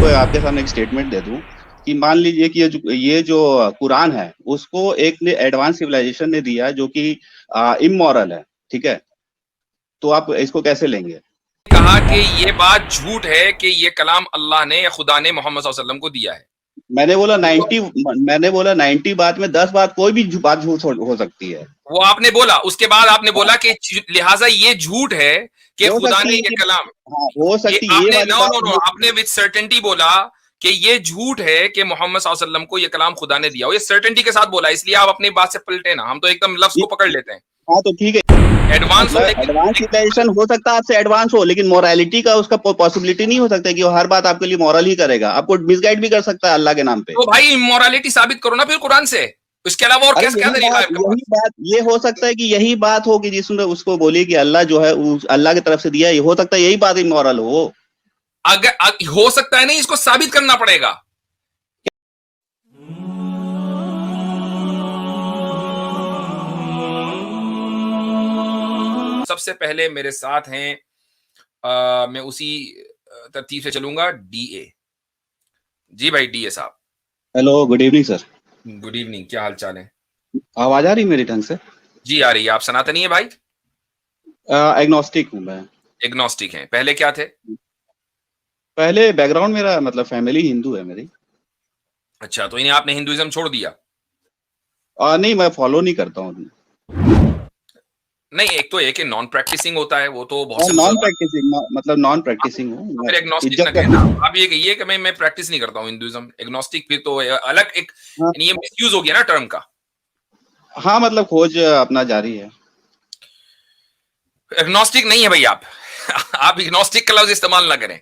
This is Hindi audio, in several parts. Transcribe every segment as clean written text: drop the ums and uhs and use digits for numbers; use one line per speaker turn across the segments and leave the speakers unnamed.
आपको आपके सामने एक स्टेटमेंट दे दूं कि मान लीजिए कि ये जो कुरान है उसको एक ने एडवांस सिविलाइजेशन ने दिया जो कि इमोरल है, ठीक है? तो आप इसको कैसे लेंगे?
कहा कि ये बात झूठ है कि ये कलाम अल्लाह ने या खुदा ने मोहम्मद सल्लल्लाहु अलैहि वसल्लम को दिया है।
मैंने बोला 90 बात में 10 बात कोई भी बात झूठ हो सकती है।
वो आपने बोला, उसके बाद आपने बोला कि लिहाजा ये झूठ है कि
हो
खुदा ने
सकती है
ये
कि
कलाम,
हाँ, हो
ये
सकती ये
आपने
वाली
नो नो
बात
नो आपने विद सर्टेनिटी बोला कि ये झूठ है कि मोहम्मद सल्लल्लाहु अलैहि वसल्लम को ये कलाम खुदा ने दिया। ये सर्टेनिटी के साथ बोला, इसलिए आप अपनी बात से पलटे ना, हम तो एकदम लफ्ज को पकड़ लेते हैं।
हाँ तो ठीक है,
एडवांस हो
मतलब
लेकिन
एडवांस सिविलाइजेशन हो सकता है आपसे एडवांस हो, लेकिन मोरालिटी का उसका पॉसिबिलिटी नहीं हो सकता कि वो हर बात आपके लिए मॉरल ही करेगा, आपको मिसगाइड भी कर सकता है अल्लाह के नाम पे।
तो भाई इमोरालिटी साबित करो ना फिर कुरान से, इसके अलावा और
अरे
क्या तरीका है आपके पास?
यही बात ये हो सकता है कि यही बात हो कि जिसने उसको बोली कि अल्लाह जो है अल्लाह की तरफ से दिया, ये हो सकता है यही बात इमोरल हो।
अगर हो सकता है नहीं, इसको साबित करना पड़ेगा। सबसे पहले मेरे साथ हैं, मैं उसी तरतीब से चलूंगा, डीए। जी भाई डीए साहब।
Hello, good evening sir.
Good evening, क्या हाल चाल है?
आवाज आ रही मेरी ढंग से?
जी आ रही है। आप सनातनी है भाई?
एग्नोस्टिक हूँ मैं।
एग्नोस्टिक हैं, पहले क्या थे?
पहले बैकग्राउंड मेरा मतलब फैमिली हिंदू है मेरी।
अच्छा, तो इन्हें आपने हिंदुइज्म छोड़ दिया?
नहीं, मैं फॉलो नहीं करता हूँ।
नहीं, एक तो एक नॉन प्रैक्टिसिंग होता है, वो तो बहुत से
नॉन
मुसलमान।
प्रैक्टिसिंग मतलब नॉन प्रैक्टिसिंग हूँ मैं।
फिर एग्नोस्टिक ना
इज्जत
कहना,
करता हूँ।
आप ये कहिए कि मैं प्रैक्टिस नहीं करता हूँ हिंदुइज्म। एग्नोस्टिक फिर तो अलग एक,
हाँ,
यानी ये मिसयूज हो गया ना टर्म का।
हाँ, मतलब खोज अपना जारी है।
एग्नोस्टिक नहीं है भाई आप। आप इग्नोस्टिक का लफ्ज इस्तेमाल ना करें,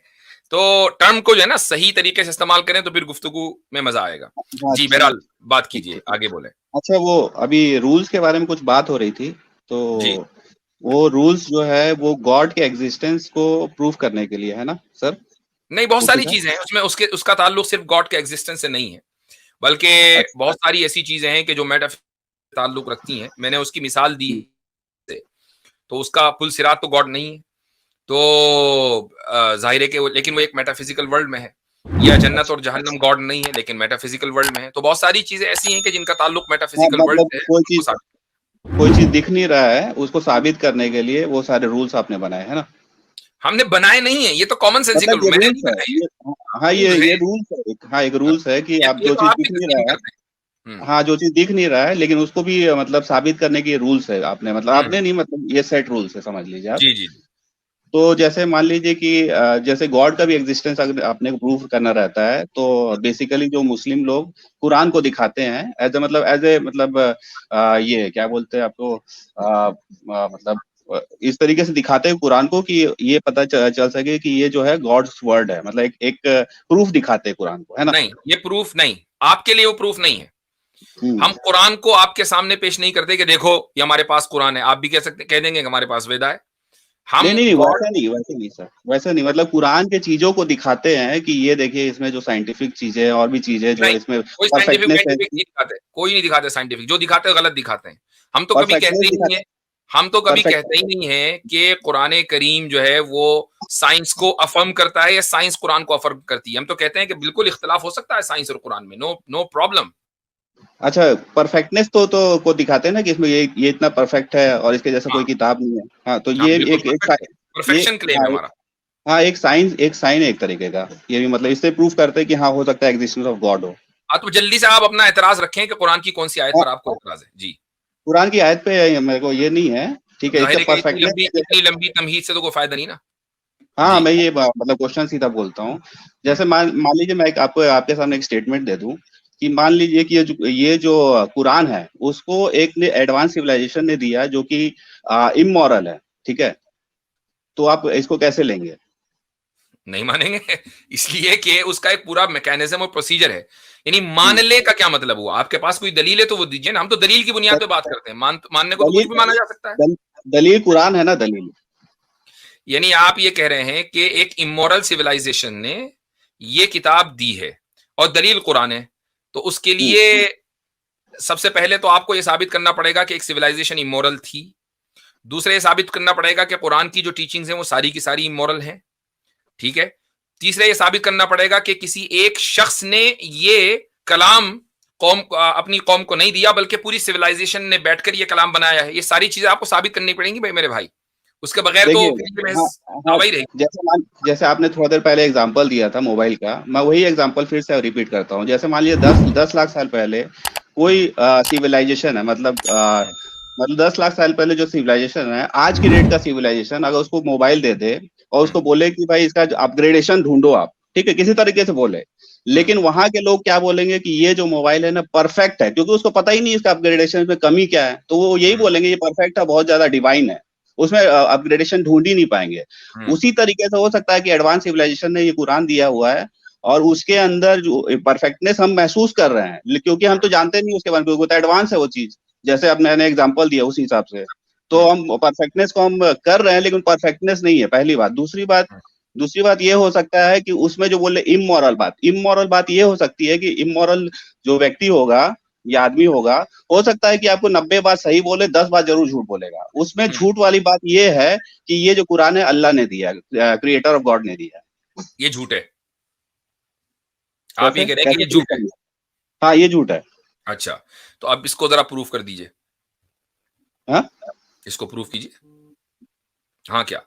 तो टर्म को जो है ना सही तरीके से इस्तेमाल करें तो फिर गुफ्तगू में मजा आएगा।
हाँ,
जी
अच्छा,
बहरहाल, बात
ठीक
कीजिए,
ठीक है।
आगे बोले।
अच्छा, वो अभी रूल्स के बारे में कुछ बात हो रही थी, तो
जी,
वो रूल्स जो है वो गॉड के एग्जिस्टेंस को प्रूव करने के लिए है ना सर?
नहीं बहुत
मुफ्ती
सारी
साहब?
चीजें हैं उसमें, उसके उसका ताल्लुक सिर्फ गॉड के एग्जिस्टेंस से नहीं है, बल्कि
अच्छा।
बहुत सारी ऐसी चीजें हैं कि जो मेटाफिजिक्स ताल्लुक रखती हैं। मैंने उसकी मिसाल दी है, तो उसका पुल सिरात तो गॉड नहीं है, तो जाहिर है कि लेकिन वो एक मेटाफिजिकल वर्ल्ड में है। या जन्नत और
अच्छा।
जहन्नम गॉड नहीं है लेकिन मेटाफिजिकल वर्ल्ड में है। तो बहुत सारी चीजें ऐसी हैं कि जिनका ताल्लुक
हाँ,
मेटाफिजिकल वर्ल्ड
मतलब
से है, उनको साबित।
कोई चीज दिख नहीं रहा है उसको साबित करने के लिए वो सारे रूल्स आपने बनाए हैं ना?
हमने बनाए नहीं है, ये तो कॉमन सेंसिकल,
मतलब ये
मैंने नहीं
रूल्स है
बनाए,
ये। हाँ,
रूल्स
ये
हैं।
रूल्स है हाँ, एक रूल्स है कि आप
ये
जो
तो
चीज
आप भी
दिख नहीं
तस्लीम
रहा है।
कर रहे हैं।
हाँ, जो चीज दिख नहीं रहा है लेकिन उसको भी मतलब साबित करने के रूल्स है, आपने मतलब
हम्म,
आपने नहीं, मतलब ये सेट रूल्स है, समझ लीजिए आप।
जी जी जी।
तो जैसे मान लीजिए कि जैसे गॉड का भी एग्जिस्टेंस अगर आपने प्रूफ करना रहता है तो बेसिकली जो मुस्लिम लोग कुरान को दिखाते हैं एज ए मतलब ये क्या बोलते हैं आपको, मतलब इस तरीके से दिखाते हैं कुरान को कि ये पता चल सके कि ये जो है गॉड्स वर्ड है, मतलब एक प्रूफ दिखाते हैं कुरान को, है ना?
नहीं, ये प्रूफ नहीं, आपके लिए वो प्रूफ नहीं है।
हम्म।
हम कुरान को आपके सामने पेश नहीं करते कि देखो ये हमारे पास कुरान है। आप भी कह सकते, कह देंगे कि हमारे पास वेदा है।
नहीं,
हम
नहीं, नहीं,
गॉड,
वैसे नहीं सर, वैसे नहीं, मतलब कुरान के चीजों को दिखाते हैं कि ये देखिए इसमें जो साइंटिफिक चीजें और भी चीजें जो
नहीं,
है इसमें
कोई साइंटिफिक
परफेक्टनेस है
वाइंटिफिक
इसकी।
नहीं दिखाते, कोई नहीं दिखाते साइंटिफिक। जो दिखाते हैं गलत दिखाते हैं। हम तो कभी
परफेक्टनेस
कहते ही नहीं
दिखाते
है, हम तो कभी कहते ही
परफेक्ट
नहीं है कि कुरान करीम जो है वो साइंस को अफर्म करता है या साइंस कुरान को अफर्म करती है। हम तो कहते हैं कि बिल्कुल इख्तिलाफ हो सकता है साइंस और कुरान में, नो नो प्रॉब्लम।
अच्छा, परफेक्टनेस तो को दिखाते हैं ना कि इसमें ये इतना परफेक्ट है और इसके जैसा
हाँ
कोई किताब नहीं है। हाँ, तो
हाँ,
ये
बिल्कुल
एक एक
परफेक्ट,
ये
परफेक्शन क्लेम
हाँ
है हमारा।
हाँ, एक साइन है एक तरीके का, ये भी मतलब इससे प्रूफ करते हैं कि हाँ हो सकता है एग्जिस्टेंस ऑफ गॉड हो।
हाँ, तो जल्दी से आप अपना एतराज रखें कि कुरान की कौन सी आयत
हाँ,
पर आपको एतराज है। जी,
कुरान की आयत पे मेरे को ये नहीं है, ठीक
अब
है, इसका
जाहिर है कि
परफेक्टनेस
इतनी लंबी तमहीद से तो कोई फायदा नहीं ना।
हाँ,
जी
मैं ये मतलब क्वेश्चन सीधा बोलता हूँ। जैसे मान मान लीजिए मैं आपको आपके सामने एक स्टेटमेंट दे दूं कि मान लीजिए कि ये जो कुरान है उसको एक ने एडवांस सिविलाइजेशन ने दिया जो कि इमोरल है, ठीक है? तो आप इसको कैसे लेंगे?
नहीं मानेंगे। इसलिए कि उसका एक पूरा मैकेनिज्म और प्रोसीजर है। यानी मान
हम्म।
ले का क्या मतलब हुआ? आपके पास कोई दलील है तो वो दीजिए ना, हम तो दलील की बुनियाद पे बात करते हैं। मानने को तो कुछ
दलील
भी माना जा सकता है।
दल, दलील कुरान है ना, दलील।
यानी आप ये कह रहे हैं कि एक इमोरल सिविलाइजेशन ने ये किताब दी है और दलील कुरान है, तो उसके
हम्म।
लिए सबसे पहले तो आपको ये साबित करना पड़ेगा कि एक सिविलाइजेशन इमोरल थी। दूसरे ये साबित करना पड़ेगा कि कुरान की जो टीचिंग्स हैं वो सारी की सारी इमोरल हैं। ठीक है? तीसरा ये साबित करना पड़ेगा कि किसी एक शख्स ने ये कलाम अपनी कौम को नहीं दिया, बल्कि पूरी सिविलाइजेशन ने बैठकर ये कलाम बनाया है। ये सारी चीजें आपको साबित करनी पड़ेंगी भाई मेरे भाई, उसके बगैर तो
हाँ,
रहेगी।
जैसे आपने थोड़ा देर पहले एग्जांपल दिया था मोबाइल का, मैं वही एग्जांपल फिर से रिपीट करता हूँ। जैसे मान लीजिए 10 लाख साल पहले कोई सिविलाइजेशन है, मतलब 10 लाख साल पहले जो सिविलाइजेशन है, आज की डेट का सिविलाइजेशन, अगर उसको मोबाइल दे दे और उसको बोले कि भाई इसका अपग्रेडेशन ढूंढो आप, ठीक है, किसी तरीके से बोले, लेकिन वहां के लोग क्या बोलेंगे कि ये जो मोबाइल है ना परफेक्ट है, क्योंकि उसको पता ही नहीं इसका अपग्रेडेशन में कमी क्या है, तो वो यही बोलेंगे ये परफेक्ट है, बहुत ज्यादा डिवाइन है, उसमें अपग्रेडेशन ढूंढ ही नहीं पाएंगे। उसी तरीके से हो सकता है कि एडवांस सिविलाइजेशन ने ये कुरान दिया हुआ है और उसके अंदर जो परफेक्टनेस हम महसूस कर रहे हैं, क्योंकि हम तो जानते नहीं उसके बारे में, क्योंकि एडवांस है वो चीज, जैसे अब मैंने एग्जांपल दिया उस हिसाब से, तो हम परफेक्टनेस को हम कर रहे हैं, लेकिन परफेक्टनेस नहीं है, पहली बात। दूसरी बात ये हो सकता है कि उसमें जो बोले इमोरल बात ये हो सकती है कि इमोरल जो व्यक्ति होगा या आदमी होगा, हो सकता है कि आपको 90 बात सही बोले, 10 बात जरूर झूठ बोलेगा। उसमें झूठ वाली बात ये है कि ये जो कुरान है अल्लाह ने दिया है, क्रिएटर ऑफ गॉड ने दिया है, ये
झूठ है। आप ये कह रहे हैं कि ये झूठ है?
हाँ, ये झूठ है।
अच्छा, तो अब इसको जरा प्रूफ कर दीजिए।
हाँ,
इसको प्रूफ कीजिए। हाँ, क्या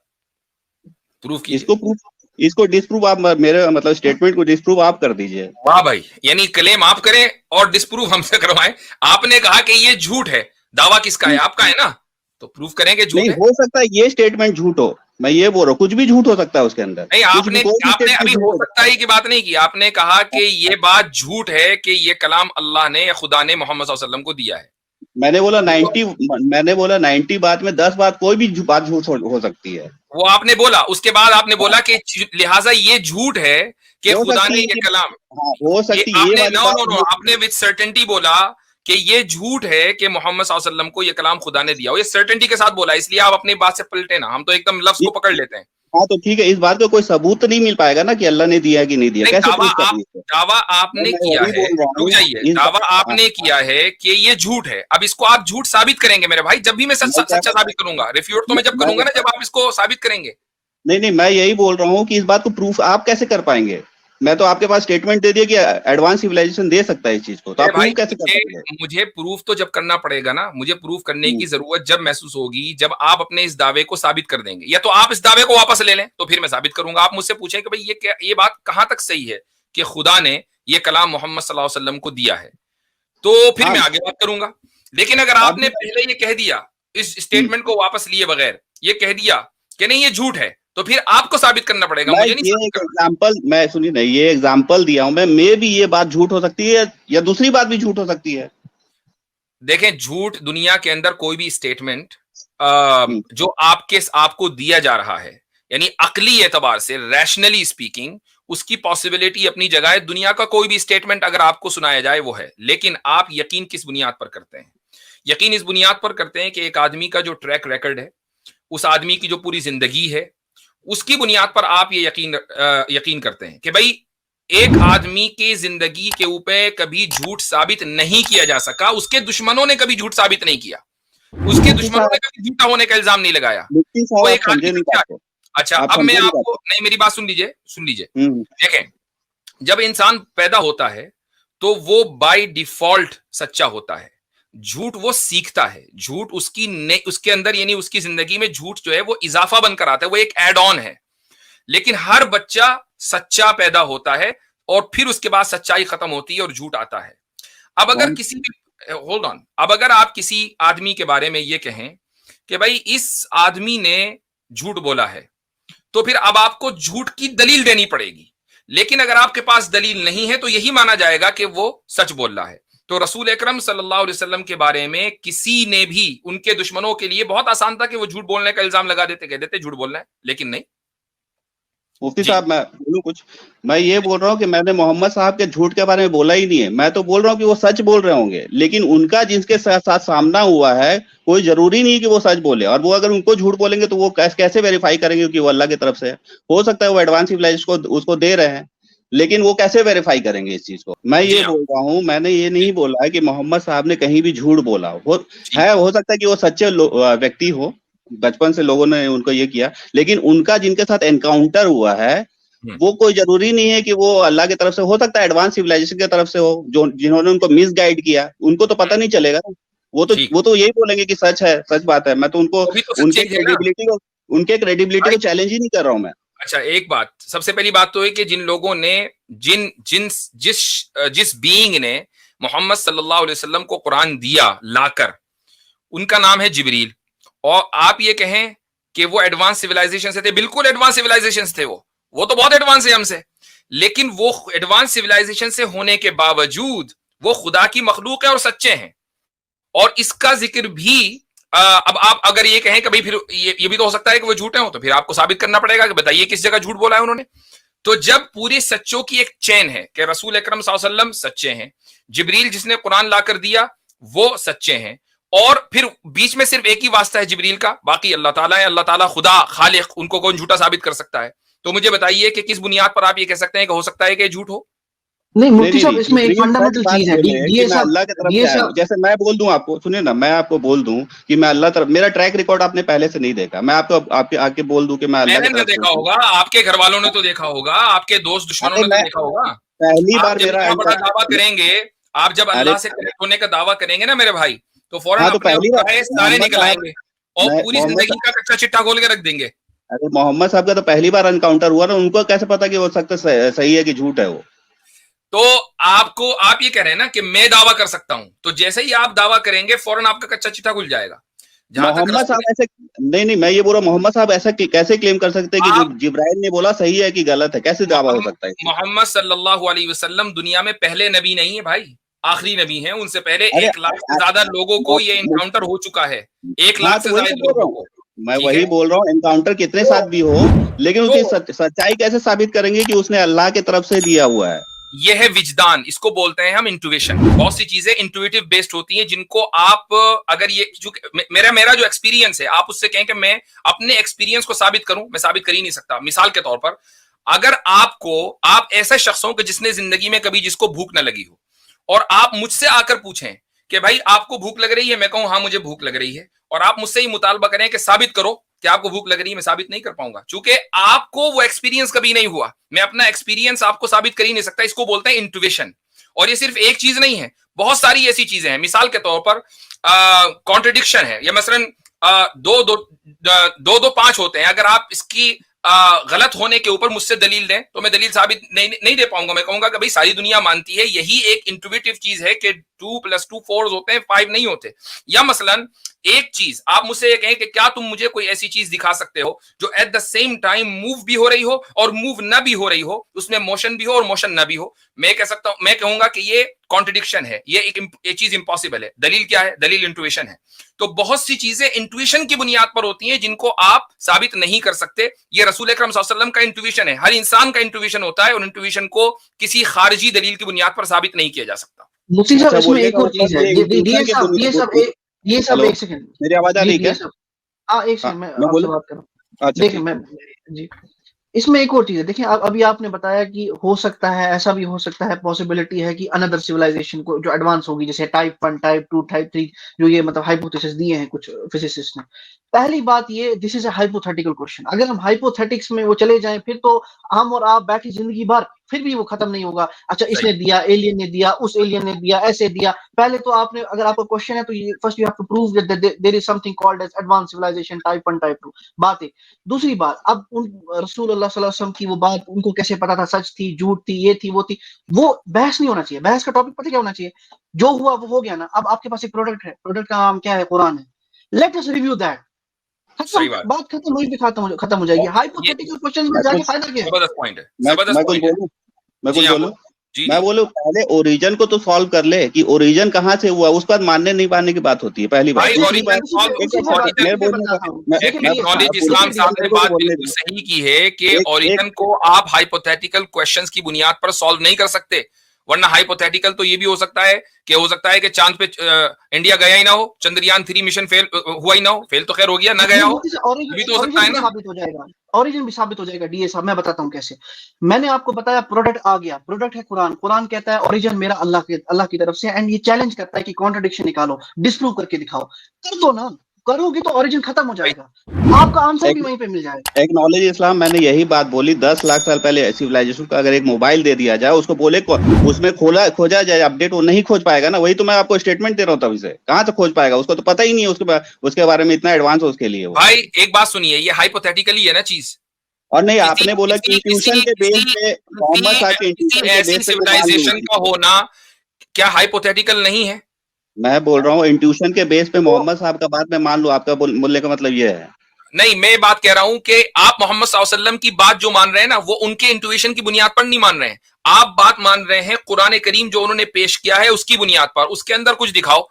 प्रूफ कीजिए?
इसको डिस्प्रूव आप मेरे मतलब स्टेटमेंट को डिस्प्रूव आप कर दीजिए।
वाह भाई, यानी क्लेम आप करें और डिस्प्रूव हमसे करवाएं। आपने कहा कि ये झूठ है, दावा किसका है? आपका है ना, तो प्रूफ करेंगे झूठ
नहीं है। हो सकता है ये स्टेटमेंट झूठ हो, मैं ये बोल रहा हूँ, कुछ भी झूठ हो सकता है उसके अंदर।
नहीं, आपने अभी हो सकता है की बात नहीं की, आपने कहा कि ये बात झूठ है कि ये कलाम अल्लाह ने या खुदा ने मोहम्मद सल्लल्लाहु अलैहि वसल्लम को दिया है।
मैंने बोला 90 बात में 10 बात कोई भी बात झूठ हो सकती है, वो
आपने बोला। उसके बाद आपने बोला कि लिहाजा ये झूठ है कि खुदा ने ये कलाम,
हो सकती है।
आपने विद सर्टेनिटी बोला कि ये झूठ है कि मोहम्मद सल्लल्लाहु अलैहि वसल्लम को ये कलाम खुदा ने दिया, ये सर्टेनिटी के साथ बोला, इसलिए आप अपनी बात से पलटे ना, हम तो एकदम लफ्ज को पकड़ लेते हैं।
हाँ, तो ठीक है, इस बात का कोई सबूत तो नहीं मिल पाएगा ना कि अल्लाह ने दिया है कि नहीं दिया। कैसे
दावा आपने किया है, रुक जाइए, दावा आपने किया है कि ये झूठ है, अब इसको आप झूठ साबित करेंगे मेरे भाई। जब भी मैं सच्चा साबित करूंगा, रिफ्यूट तो मैं जब करूंगा ना जब आप इसको साबित करेंगे।
नहीं, मैं यही बोल रहा हूँ कि इस बात को प्रूफ आप कैसे कर पाएंगे? मैं तो आपके पास स्टेटमेंट दे दिया कि एडवांस सिविलाइजेशन दे सकता है इस चीज को, तो आप प्रूफ कैसे कर पाएंगे?
मुझे प्रूफ तो जब करना पड़ेगा ना, मुझे प्रूफ करने की जरूरत जब महसूस होगी जब आप अपने इस दावे को साबित कर देंगे, या तो आप इस दावे को वापस ले लें तो फिर मैं साबित करूंगा। आप मुझसे पूछें कि भाई ये बात कहां तक सही है कि खुदा ने ये कलाम मोहम्मद सल्लल्लाहु अलैहि वसल्लम को दिया है, तो फिर मैं आगे बात करूंगा। लेकिन अगर आपने पहले ये कह दिया, इस स्टेटमेंट को वापस लिए बगैर ये कह दिया कि नहीं ये झूठ है, तो फिर आपको साबित करना पड़ेगा, मुझे नहीं।
ये एग्जांपल मैं सुनिए ना, ये एग्जांपल दिया हूं मैं, मे भी ये बात झूठ हो सकती है या दूसरी बात भी झूठ हो सकती है।
देखें, झूठ दुनिया के अंदर कोई भी स्टेटमेंट जो आपको दिया जा रहा है, यानी अकली एतबार से, रैशनली स्पीकिंग, उसकी पॉसिबिलिटी अपनी जगह है। दुनिया का कोई भी स्टेटमेंट अगर आपको सुनाया जाए वो है, लेकिन आप यकीन किस बुनियाद पर करते हैं? यकीन इस बुनियाद पर करते हैं कि एक आदमी का जो ट्रैक रिकॉर्ड है, उस आदमी की जो पूरी जिंदगी है, उसकी बुनियाद पर आप ये यकीन करते हैं कि भाई एक आदमी की जिंदगी के ऊपर कभी झूठ साबित नहीं किया जा सका, उसके दुश्मनों ने कभी झूठ साबित नहीं किया, उसके दुश्मनों ने कभी झूठा होने का इल्जाम नहीं लगाया। वो एक आदमी अच्छा, अब मैं आपको, नहीं मेरी बात सुन लीजिए। देखें, जब इंसान पैदा होता है तो वो बाय डिफॉल्ट सच्चा होता है, झूठ वो सीखता है, झूठ उसके अंदर यानी उसकी जिंदगी में झूठ जो है वो इजाफा बनकर आता है, वो एक एड ऑन है। लेकिन हर बच्चा सच्चा पैदा होता है और फिर उसके बाद सच्चाई खत्म होती है और झूठ आता है। अब अगर अब अगर आप किसी आदमी के बारे में ये कहें कि भाई इस आदमी ने झूठ बोला है, तो फिर अब आपको झूठ की दलील देनी पड़ेगी। लेकिन अगर आपके पास दलील नहीं है तो यही माना जाएगा कि वो सच बोल रहा है। तो रसूल अकरम सल्लल्लाहु अलैहि वसल्लम के बारे में किसी ने भी, उनके दुश्मनों के लिए बहुत आसान था कि वो झूठ बोलने का इल्जाम लगा देते, कह देते झूठ बोल रहे हैं, लेकिन नहीं।
मुफ्ती साहब, मैं बोलूं कुछ? मैं ये बोल रहा हूँ कि मैंने मोहम्मद साहब के झूठ के बारे में बोला ही नहीं है। मैं तो बोल रहा हूँ कि वो सच बोल रहे होंगे, लेकिन उनका जिनके साथ सामना हुआ है कोई जरूरी नहीं कि वो सच बोले, और वो अगर उनको झूठ बोलेंगे तो वो कैसे वेरीफाई करेंगे कि वो अल्लाह की तरफ से है? हो सकता है वो एडवांस सिविलाइजेशन को उसको दे रहे हैं, लेकिन वो कैसे वेरीफाई करेंगे इस चीज को? मैं ये बोल रहा हूँ, मैंने ये नहीं बोला है कि मोहम्मद साहब ने कहीं भी झूठ बोला हो सकता है कि वो सच्चे व्यक्ति हो, बचपन से लोगों ने उनको ये किया, लेकिन उनका जिनके साथ एनकाउंटर हुआ है वो कोई जरूरी नहीं है कि वो अल्लाह की तरफ से हो सकता है, एडवांस सिविलाइजेशन की तरफ से हो, जो जिन्होंने उनको मिसगाइड किया उनको तो पता नहीं चलेगा ना। वो तो यही बोलेंगे कि सच है, सच बात है। मैं तो उनको
तो
उनके क्रेडिबिलिटी को चैलेंज ही नहीं कर रहा हूं मैं।
अच्छा, एक बात, सबसे पहली बात तो है कि जिन लोगों ने जिस बीइंग ने मोहम्मद सल्लल्लाहु अलैहि वसल्लम को कुरान दिया लाकर, उनका नाम है जिब्रील। और आप ये कहें कि वो एडवांस सिविलाइजेशन से थे, बिल्कुल एडवांस सिविलाइजेशन थे, वो तो बहुत एडवांस है हमसे, लेकिन वो एडवांस सिविलाइजेशन से होने के बावजूद वो खुदा की मखलूक है और सच्चे हैं। और इसका जिक्र भी अब आप अगर ये कहें कि भाई फिर ये भी तो हो सकता है कि वो झूठे हो, तो फिर आपको साबित करना पड़ेगा कि बताइए किस जगह झूठ बोला है उन्होंने। तो जब पूरी सच्चों की एक चेन है कि रसूल अकरम सल्लल्लाहु अलैहि वसल्लम सच्चे हैं, जिब्रील जिसने कुरान लाकर दिया वो सच्चे हैं, और फिर बीच में सिर्फ एक ही वास्ता है जिब्रील का, बाकी अल्लाह ताला है, अल्लाह ताला खुदा खालिक, उनको कौन झूठा साबित कर सकता है? तो मुझे बताइए कि किस बुनियाद पर आप ये कह सकते हैं कि हो सकता है कि झूठ हो?
नहीं मुफ्ती साहब, इसमें एक फंडामेंटल चीज है, ये सब
अल्लाह की तरफ से आया। जैसे मैं बोल दूं आपको, सुनिए ना, मैं आपको बोल दूं कि मैं अल्लाह तरफ, मेरा ट्रैक रिकॉर्ड आपने पहले से नहीं देखा, मैं आपको आपके आके बोल दूं कि मैं अल्लाह की तरफ से
देखा होगा, आपके घर वालों ने तो देखा होगा, आपके दोस्त दुश्मनों ने तो देखा होगा।
पहली बार मेरा
बड़ा दावा करेंगे, आप जब अल्लाह से कनेक्ट होने का दावा करेंगे ना मेरे भाई, तो फौरन अपने सारे निकलाएंगे और पूरी जिंदगी का कच्चा चिट्ठा खोल के रख देंगे।
अरे मोहम्मद साहब का तो पहली बार एनकाउंटर हुआ ना, उनको कैसे पता कि हो सकता सही है कि झूठ है वो?
तो आप ये कह रहे हैं ना कि मैं दावा कर सकता हूं, तो जैसे ही आप दावा करेंगे फौरन आपका कच्चा चिट्ठा खुल जाएगा।
मोहम्मद साहब ऐसे नहीं, मैं ये बोल रहा हूँ, मोहम्मद साहब ऐसा कैसे क्लेम कर सकते हैं कि जो जिब्राइल ने बोला सही है कि गलत है? कैसे दावा हो सकता है?
मोहम्मद सल्लल्लाहु अलैहि वसल्लम दुनिया में पहले नबी नहीं है भाई, आखिरी नबी हैं। उनसे पहले 1 लाख से ज्यादा लोगों को ये एनकाउंटर हो चुका है, 1 लाख से ज्यादा लोगों को।
मैं वही बोल रहा हूँ, एनकाउंटर कितने साथ भी हो, लेकिन उसकी सच्चाई कैसे साबित करेंगे कि उसने अल्लाह की तरफ से दिया हुआ है?
यह है विजदान, इसको बोलते हैं हम इंट्यूशन। बहुत सी चीजें इंट्यूटिव बेस्ड होती हैं, जिनको आप अगर ये मेरा जो एक्सपीरियंस है, आप उससे कहें कि मैं अपने एक्सपीरियंस को साबित करूं, मैं साबित कर ही नहीं सकता। मिसाल के तौर पर, अगर आप ऐसे शख्स हो कि जिसने जिंदगी में कभी जिसको भूख न लगी हो, और आप मुझसे आकर पूछें कि भाई आपको भूख लग रही है, मैं कहूं हाँ मुझे भूख लग रही है, और आप मुझसे ही मुतालबा करें कि साबित करो कि आपको भूख लग रही है, मैं साबित नहीं कर पाऊंगा, क्योंकि आपको वो एक्सपीरियंस कभी नहीं हुआ। मैं अपना एक्सपीरियंस आपको साबित कर ही नहीं सकता। इसको बोलते हैं इंट्यूशन। और ये सिर्फ एक चीज नहीं है, बहुत सारी ऐसी चीजें हैं। मिसाल के तौर पर कॉन्ट्रडिक्शन है, या मसलन 2 2 5 होते हैं, अगर आप इसकी गलत होने के ऊपर मुझसे दलील दें तो मैं दलील साबित नहीं दे पाऊंगा। मैं कहूंगा कि भाई सारी दुनिया मानती है, यही एक इंट्यूटिव चीज है कि 2 + 2 4 होते हैं, 5 नहीं होते। या मसलन एक चीज आप मुझसे ये कहें कि क्या तुम मुझे कोई ऐसी चीज दिखा सकते हो जो at the same time move भी हो रही हो और मूव ना भी हो रही हो, उसमें मोशन भी हो और मोशन ना भी हो। मैं कहूंगा कि ये कॉन्ट्रडिक्शन है, ये चीज इंपॉसिबल है। दलील क्या है? दलील इंट्यूशन है। तो बहुत सी चीजें इंट्यूशन की बुनियाद पर होती हैं जिनको आप साबित नहीं कर सकते। ये रसूल अकरम सल्लल्लाहु अलैहि वसल्लम का इंट्यूशन है, हर इंसान का इंट्यूशन होता है, और इंट्यूशन को किसी खारिजी दलील की बुनियाद पर साबित नहीं किया जा सकता।
मुफ्ती साहब, इसमें एक और चीज है, ये सब एक सेकंड,
मेरी आवाज आ रही है?
हाँ एक सेकंड, मैं आपसे बात कर रहा हूँ। देखिए मैं जी, इसमें एक और चीज है। देखिए अभी आपने बताया कि हो सकता है, ऐसा भी हो सकता है, पॉसिबिलिटी है कि अनदर सिविलाइजेशन को जो एडवांस होगी, जैसे टाइप 1, टाइप 2, टाइप 3, जो ये मतलब हाइपोथेसिस दिए हैं कुछ फिजिसिस्ट ने। पहली बात ये, this is a hypothetical question. अगर हम हाइपोथेटिक्स में वो चले जाएं, फिर तो हम और आप बैठे जिंदगी भर, फिर भी वो खत्म नहीं होगा। अच्छा इसने दिया, एलियन ने दिया, उस एलियन ने दिया, ऐसे दिया। पहले तो आपने, अगर आपका क्वेश्चन है तो first you have to prove that there is something called as advance civilisation type 1, type 2। बात है। दूसरी बात, अब उन रसूल अल्लाह सल्लल्लाहु अलैहि वसल्लम की वो बात उनको कैसे पता था सच थी, झूठ थी, ये थी, वो थी, वो बहस नहीं होना चाहिए। बहस का टॉपिक पता क्या होना चाहिए? जो हुआ वो हो गया ना। अब आपके पास एक प्रोडक्ट है, प्रोडक्ट का नाम क्या है? कुरान है। Let us review that. बात खत्म, वहीं पे खत्म हो जाएगी। हाइपोथेटिकल क्वेश्चन में जाके फायदा क्या है?
जबरदस्त पॉइंट है, जबरदस्त पॉइंट है।
मैं बोलूं पहले ओरिजिन को तो सॉल्व कर ले कि ओरिजिन कहां से हुआ, उसके बाद मानने नहीं मानने की बात होती है। पहली बात।
इस्लाम साहब ने बात बिल्कुल सही की है कि ओरिजिन को आप हाइपोथेटिकल क्वेश्चंस की बुनियाद पर सॉल्व नहीं कर सकते, वरना हाइपोथेटिकल तो ये भी हो सकता है कि चांद पे इंडिया गया ही ना हो, चंद्रयान 3 मिशन फेल हुआ ही ना हो। फेल तो खैर हो गया, ना गया हो, भी तो हो सकता है ना।
साबित हो जाएगा, ओरिजिन भी साबित हो जाएगा। डीए साहब मैं बताता हूँ कैसे। मैंने आपको बताया प्रोडक्ट आ गया, प्रोडक्ट है कुरान। कुरान कहता है ओरिजिन मेरा अल्लाह की तरफ से, एंड ये चैलेंज करता है कि कॉन्ट्रडिक्शन निकालो, डिस्प्रूव करके दिखाओ। कर दो ना, करोगे तो ओरिजिन खत्म हो जाएगा, आपका आंसर भी वहीं पे मिल जाएगा।
एक्नॉलेज इस्लाम, मैंने यही बात बोली, 10 लाख साल पहले सिविलाइजेशन का अगर एक मोबाइल दे दिया जाए, उसको बोले उसमें खोजा जाए अपडेट, वो नहीं खोज पाएगा ना। वही तो मैं आपको स्टेटमेंट दे रहा हूँ तभी से, कहाँ से खोज पाएगा, उसको तो पता ही नहीं है उसके बारे में, इतना एडवांस हो उसके लिए।
भाई एक बात सुनिए, ये हाइपोथेटिकली है ना चीज,
और नहीं आपने बोला कि इंट्यूशन के बेस पे मोहम्मद साहब के इंट्यूशन के बेस पे
सिविलाइजेशन का होना क्या हाइपोथेटिकल नहीं है?
मैं बोल रहा हूँ इंट्यूशन के बेस पे मोहम्मद साहब का बात मैं मान लूं, आपका बोलने का मतलब ये है?
नहीं, मैं बात कह रहा हूं कि आप मोहम्मद सल्लल्लाहु अलैहि वसल्लम की बात जो मान रहे हैं ना, वो उनके इंट्यूशन की बुनियाद पर नहीं मान रहे हैं। आप बात मान रहे हैं कुरान करीम जो उन्होंने पेश किया है उसकी बुनियाद पर। उसके अंदर कुछ दिखाओ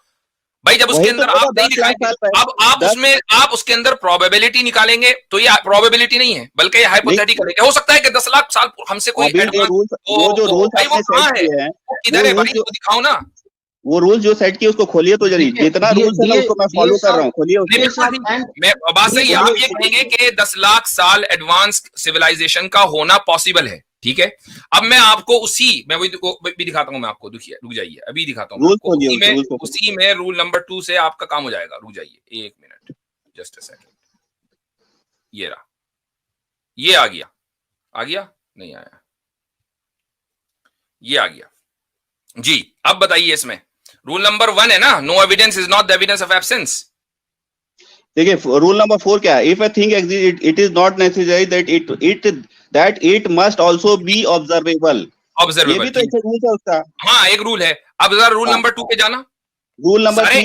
भाई, जब उसके अंदर आप नहीं दिखाएंगे, अब आप उसके अंदर प्रोबेबिलिटी निकालेंगे तो ये प्रोबेबिलिटी नहीं है बल्कि ये हाइपोथेटिकल है। हो सकता है कि 10 लाख साल हमसे कोई एडवांस
वो जो रूल्स आपने सेट किए हैं,
किधर है भाई, वो दिखाओ ना।
वो रूल जो सेट किए उसको खोलिए तो जरिए, जितना रूल्स है ना उसको मैं फॉलो कर रहा हूँ, खोलिए।
मैं बात सही, आप ये कहेंगे कि 10 लाख साल एडवांस सिविलाइजेशन का होना पॉसिबल है, ठीक है। अब मैं आपको मैं भी दिखाता हूं, मैं आपको, रुक जाइए, अभी दिखाता हूं उसी में रूल नंबर 2 से आपका काम हो जाएगा। रुक जाइए 1 मिनट, जस्ट अ सेकंड। ये रहा, ये आ गया नहीं आया, ये आ गया जी। अब बताइए, इसमें रूल नंबर 1 है ना, no evidence is not the evidence of absence.
देखिए रूल नंबर 4 क्या है? If a thing exist it is not necessary that it must also be observable. ये भी तो एक रूल है उसका।
हाँ, एक रूल है। अब जरा रूल नंबर 2 पे जाना।
रूल नंबर 3